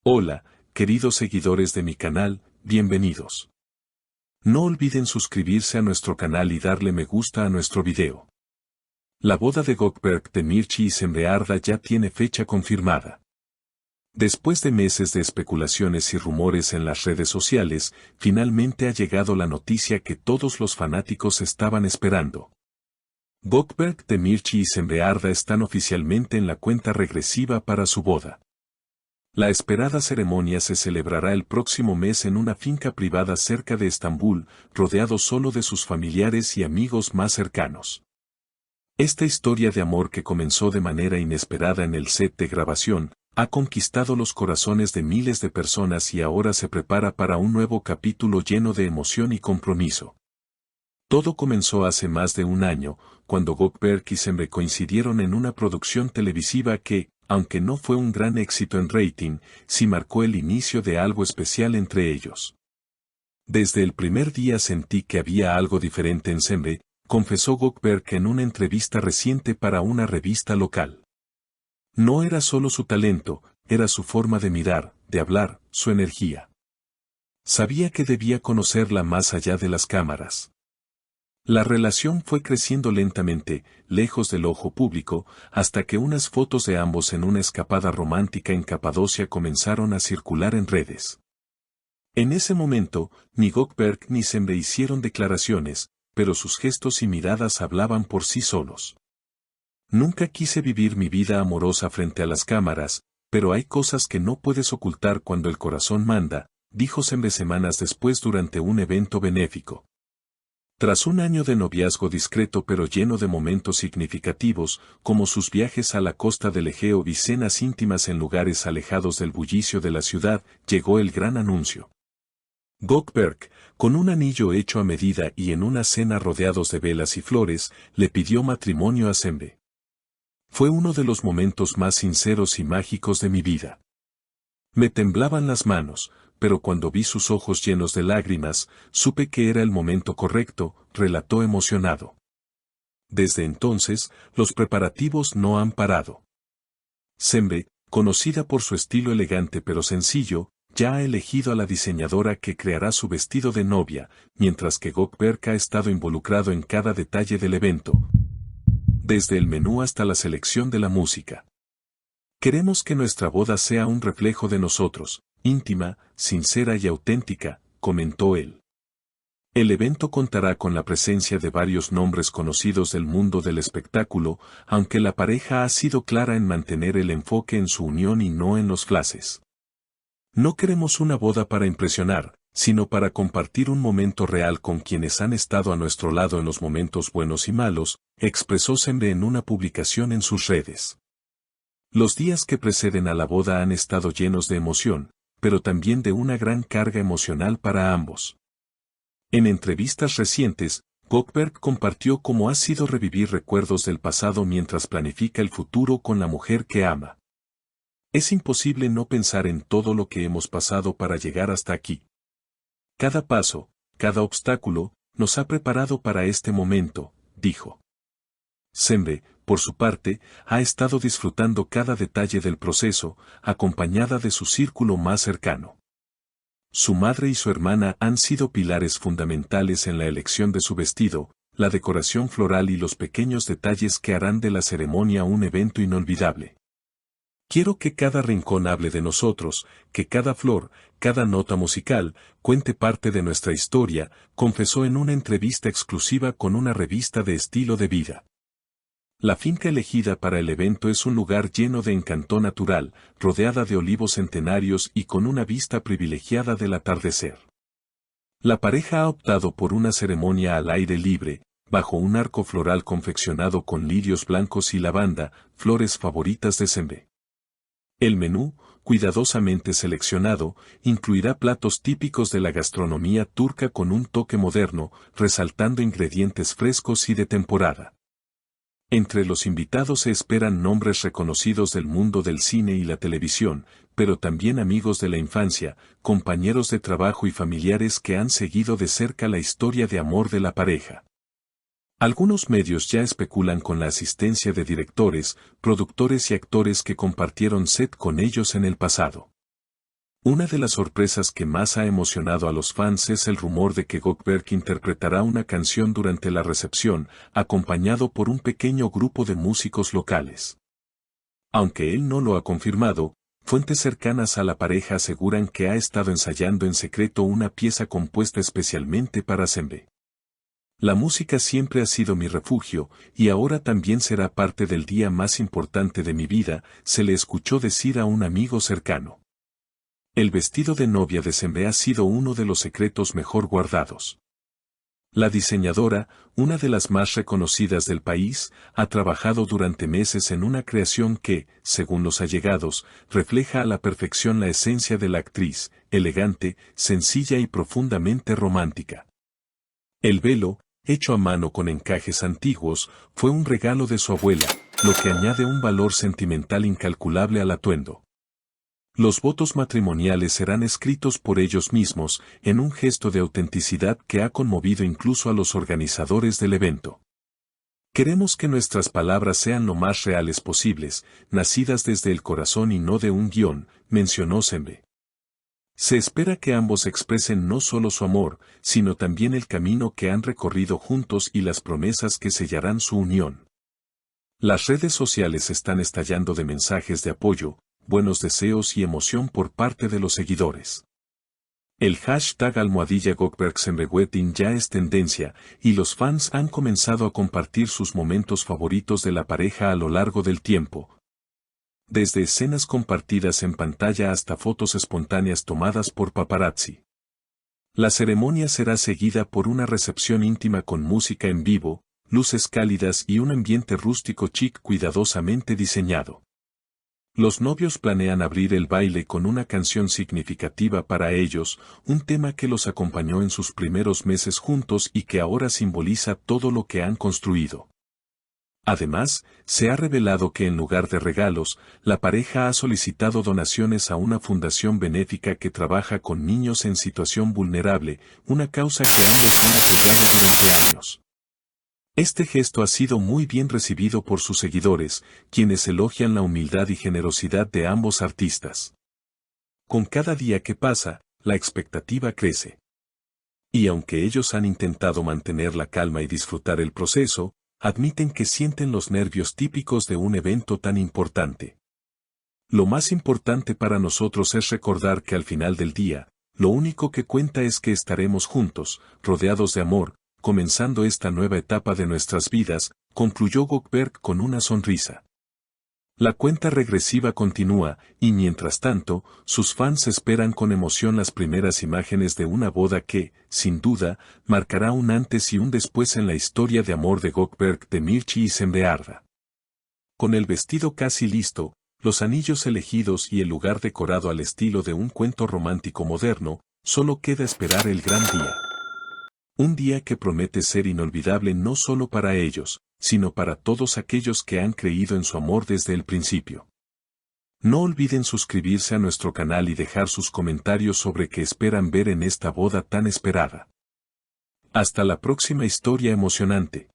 Hola, queridos seguidores de mi canal, bienvenidos. No olviden suscribirse a nuestro canal y darle me gusta a nuestro video. La boda de Gökberk Demirci y Sembe Arda ya tiene fecha confirmada. Después de meses de especulaciones y rumores en las redes sociales, finalmente ha llegado la noticia que todos los fanáticos estaban esperando. Gökberk Demirci y Sembe Arda están oficialmente en la cuenta regresiva para su boda. La esperada ceremonia se celebrará el próximo mes en una finca privada cerca de Estambul, rodeado solo de sus familiares y amigos más cercanos. Esta historia de amor que comenzó de manera inesperada en el set de grabación, ha conquistado los corazones de miles de personas y ahora se prepara para un nuevo capítulo lleno de emoción y compromiso. Todo comenzó hace más de un año, cuando Gökberk y Sembe coincidieron en una producción televisiva que, aunque no fue un gran éxito en rating, sí marcó el inicio de algo especial entre ellos. Desde el primer día sentí que había algo diferente en Sembe, confesó Gökberk en una entrevista reciente para una revista local. No era solo su talento, era su forma de mirar, de hablar, su energía. Sabía que debía conocerla más allá de las cámaras. La relación fue creciendo lentamente, lejos del ojo público, hasta que unas fotos de ambos en una escapada romántica en Capadocia comenzaron a circular en redes. En ese momento, ni Gökberk ni Sembe hicieron declaraciones, pero sus gestos y miradas hablaban por sí solos. Nunca quise vivir mi vida amorosa frente a las cámaras, pero hay cosas que no puedes ocultar cuando el corazón manda, dijo Sembe semanas después durante un evento benéfico. Tras un año de noviazgo discreto pero lleno de momentos significativos, como sus viajes a la costa del Egeo y cenas íntimas en lugares alejados del bullicio de la ciudad, llegó el gran anuncio. Gökberk, con un anillo hecho a medida y en una cena rodeados de velas y flores, le pidió matrimonio a Sembe. Fue uno de los momentos más sinceros y mágicos de mi vida. Me temblaban las manos, pero cuando vi sus ojos llenos de lágrimas, supe que era el momento correcto, relató emocionado. Desde entonces, los preparativos no han parado. Sembe, conocida por su estilo elegante pero sencillo, ya ha elegido a la diseñadora que creará su vestido de novia, mientras que Gökberk ha estado involucrado en cada detalle del evento, desde el menú hasta la selección de la música. Queremos que nuestra boda sea un reflejo de nosotros, íntima, sincera y auténtica, comentó él. El evento contará con la presencia de varios nombres conocidos del mundo del espectáculo, aunque la pareja ha sido clara en mantener el enfoque en su unión y no en los flashes. No queremos una boda para impresionar, sino para compartir un momento real con quienes han estado a nuestro lado en los momentos buenos y malos, expresó Sembe en una publicación en sus redes. Los días que preceden a la boda han estado llenos de emoción, pero también de una gran carga emocional para ambos. En entrevistas recientes, Gökberk compartió cómo ha sido revivir recuerdos del pasado mientras planifica el futuro con la mujer que ama. Es imposible no pensar en todo lo que hemos pasado para llegar hasta aquí. Cada paso, cada obstáculo, nos ha preparado para este momento, dijo. Sembe, por su parte, ha estado disfrutando cada detalle del proceso, acompañada de su círculo más cercano. Su madre y su hermana han sido pilares fundamentales en la elección de su vestido, la decoración floral y los pequeños detalles que harán de la ceremonia un evento inolvidable. Quiero que cada rincón hable de nosotros, que cada flor, cada nota musical, cuente parte de nuestra historia, confesó en una entrevista exclusiva con una revista de estilo de vida. La finca elegida para el evento es un lugar lleno de encanto natural, rodeada de olivos centenarios y con una vista privilegiada del atardecer. La pareja ha optado por una ceremonia al aire libre, bajo un arco floral confeccionado con lirios blancos y lavanda, flores favoritas de Sembe. El menú, cuidadosamente seleccionado, incluirá platos típicos de la gastronomía turca con un toque moderno, resaltando ingredientes frescos y de temporada. Entre los invitados se esperan nombres reconocidos del mundo del cine y la televisión, pero también amigos de la infancia, compañeros de trabajo y familiares que han seguido de cerca la historia de amor de la pareja. Algunos medios ya especulan con la asistencia de directores, productores y actores que compartieron set con ellos en el pasado. Una de las sorpresas que más ha emocionado a los fans es el rumor de que Gökberk interpretará una canción durante la recepción, acompañado por un pequeño grupo de músicos locales. Aunque él no lo ha confirmado, fuentes cercanas a la pareja aseguran que ha estado ensayando en secreto una pieza compuesta especialmente para Sembe. La música siempre ha sido mi refugio, y ahora también será parte del día más importante de mi vida, se le escuchó decir a un amigo cercano. El vestido de novia de Sembe ha sido uno de los secretos mejor guardados. La diseñadora, una de las más reconocidas del país, ha trabajado durante meses en una creación que, según los allegados, refleja a la perfección la esencia de la actriz, elegante, sencilla y profundamente romántica. El velo, hecho a mano con encajes antiguos, fue un regalo de su abuela, lo que añade un valor sentimental incalculable al atuendo. Los votos matrimoniales serán escritos por ellos mismos, en un gesto de autenticidad que ha conmovido incluso a los organizadores del evento. Queremos que nuestras palabras sean lo más reales posibles, nacidas desde el corazón y no de un guión, mencionó Sembe. Se espera que ambos expresen no solo su amor, sino también el camino que han recorrido juntos y las promesas que sellarán su unión. Las redes sociales están estallando de mensajes de apoyo, buenos deseos y emoción por parte de los seguidores. El hashtag #GökberkSembeWedding ya es tendencia, y los fans han comenzado a compartir sus momentos favoritos de la pareja a lo largo del tiempo. Desde escenas compartidas en pantalla hasta fotos espontáneas tomadas por paparazzi. La ceremonia será seguida por una recepción íntima con música en vivo, luces cálidas y un ambiente rústico chic cuidadosamente diseñado. Los novios planean abrir el baile con una canción significativa para ellos, un tema que los acompañó en sus primeros meses juntos y que ahora simboliza todo lo que han construido. Además, se ha revelado que en lugar de regalos, la pareja ha solicitado donaciones a una fundación benéfica que trabaja con niños en situación vulnerable, una causa que ambos han apoyado durante años. Este gesto ha sido muy bien recibido por sus seguidores, quienes elogian la humildad y generosidad de ambos artistas. Con cada día que pasa, la expectativa crece. Y aunque ellos han intentado mantener la calma y disfrutar el proceso, admiten que sienten los nervios típicos de un evento tan importante. Lo más importante para nosotros es recordar que al final del día, lo único que cuenta es que estaremos juntos, rodeados de amor, comenzando esta nueva etapa de nuestras vidas, concluyó Gökberk con una sonrisa. La cuenta regresiva continúa, y mientras tanto, sus fans esperan con emoción las primeras imágenes de una boda que, sin duda, marcará un antes y un después en la historia de amor de Gökberk de Mirchi y Sembe Arda. Con el vestido casi listo, los anillos elegidos y el lugar decorado al estilo de un cuento romántico moderno, solo queda esperar el gran día. Un día que promete ser inolvidable no solo para ellos, sino para todos aquellos que han creído en su amor desde el principio. No olviden suscribirse a nuestro canal y dejar sus comentarios sobre qué esperan ver en esta boda tan esperada. Hasta la próxima historia emocionante.